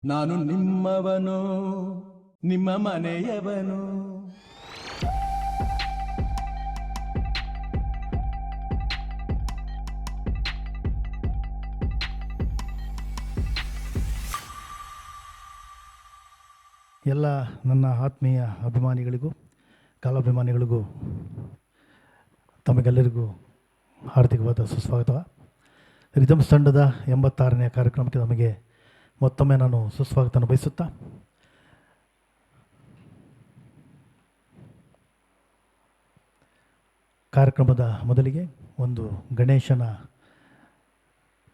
ನಾನು ನಿಮ್ಮವನು, ನಿಮ್ಮ ಮನೆಯವನು. ಎಲ್ಲ ನನ್ನ ಆತ್ಮೀಯ ಅಭಿಮಾನಿಗಳಿಗೂ ಕಾಲಾಭಿಮಾನಿಗಳಿಗೂ ತಮಗೆಲ್ಲರಿಗೂ ಹಾರ್ದಿಕವಾದ ಸುಸ್ವಾಗತ. ರಿದಮ್ಸ್ ತಂಡದ 86ನೇ ಕಾರ್ಯಕ್ರಮಕ್ಕೆ ನಮಗೆ ಮತ್ತೊಮ್ಮೆ ನಾನು ಸುಸ್ವಾಗತನ ಬಯಸುತ್ತಾ, ಕಾರ್ಯಕ್ರಮದ ಮೊದಲಿಗೆ ಒಂದು ಗಣೇಶನ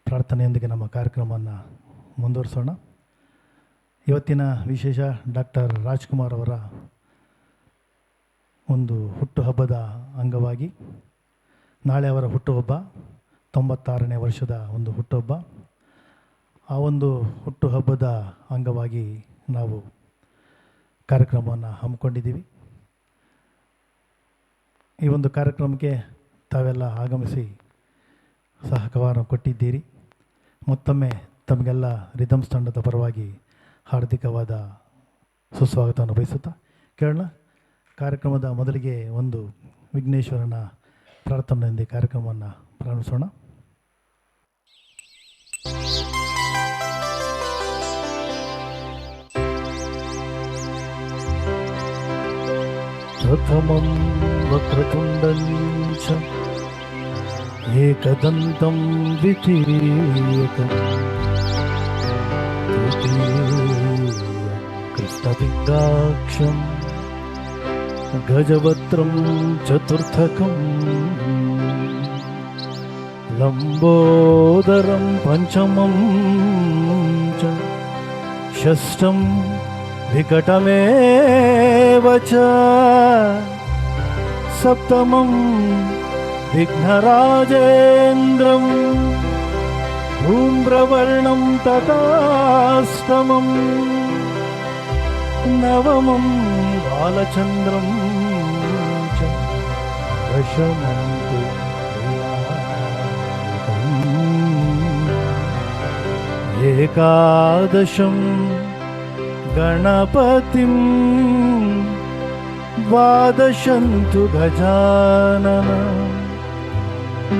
ಪ್ರಾರ್ಥನೆಯೊಂದಿಗೆ ನಮ್ಮ ಕಾರ್ಯಕ್ರಮವನ್ನು ಮುಂದುವರಿಸೋಣ. ಇವತ್ತಿನ ವಿಶೇಷ ಡಾಕ್ಟರ್ ರಾಜ್ಕುಮಾರ್ ಅವರ ಒಂದು ಹುಟ್ಟುಹಬ್ಬದ ಅಂಗವಾಗಿ, ನಾಳೆ ಅವರ ಹುಟ್ಟುಹಬ್ಬ, 96ನೇ ವರ್ಷದ ಒಂದು ಹುಟ್ಟುಹಬ್ಬ. ಆ ಒಂದು ಹುಟ್ಟುಹಬ್ಬದ ಅಂಗವಾಗಿ ನಾವು ಕಾರ್ಯಕ್ರಮವನ್ನು ಹಮ್ಮಿಕೊಂಡಿದ್ದೀವಿ. ಈ ಒಂದು ಕಾರ್ಯಕ್ರಮಕ್ಕೆ ತಾವೆಲ್ಲ ಆಗಮಿಸಿ ಸಹಕಾರ ಕೊಟ್ಟಿದ್ದೀರಿ. ಮತ್ತೊಮ್ಮೆ ತಮಗೆಲ್ಲ ರಿದಮ್ಸ್ ತಂಡದ ಪರವಾಗಿ ಹಾರ್ದಿಕವಾದ ಸುಸ್ವಾಗತವನ್ನು ಬಯಸುತ್ತಾ ಕೇಳೋಣ. ಕಾರ್ಯಕ್ರಮದ ಮೊದಲಿಗೆ ಒಂದು ವಿಘ್ನೇಶ್ವರನ ಪ್ರಾರ್ಥನೆಯೊಂದಿಗೆ ಕಾರ್ಯಕ್ರಮವನ್ನು ಪ್ರಾರಂಭಿಸೋಣ. ಪ್ರಥಮಂ ವಕ್ರತುಂಡಂಚ ಏಕದಂತಂ ದ್ವಿತೀಯಕಂ ಕೃಷ್ಣಪಿಂಗಾಕ್ಷಂ ಗಜವಕ್ತ್ರಂ ಚತುರ್ಥಕಂ ಲಂಬೋದರಂ ಪಂಚಮಂ ಚ ಷಷ್ಠಂ ವಿಕಟಮೇವ ಚ ಸಪ್ತಮಂ ವಿಘ್ನರಾಜೇಂದ್ರಂ ಧೂಮ್ರವರ್ಣಂ ತಥಾಷ್ಟಮಂ ನವಮಂ ಬಾಲಚಂದ್ರಂ ಚ ದಶಮಂ ತು ಏಕಾದಶಂ ಗಣಪತಿಂ ದ್ವಾದಶಂತು ಗಜಾನನ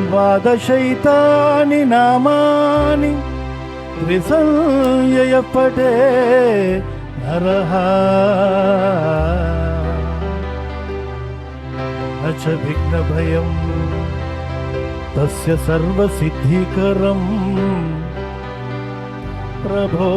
ದ್ವಾದಶೈತಾನಿ ನಾಮಾನಿ ತ್ರಿಸಂಯಯ ಪಠೇ ನರಃ ನ ಚ ವಿಘ್ನಭಯಂ ತಸ್ಯ ಸರ್ವಸಿದ್ಧಿಕರಂ ಪ್ರಭೋ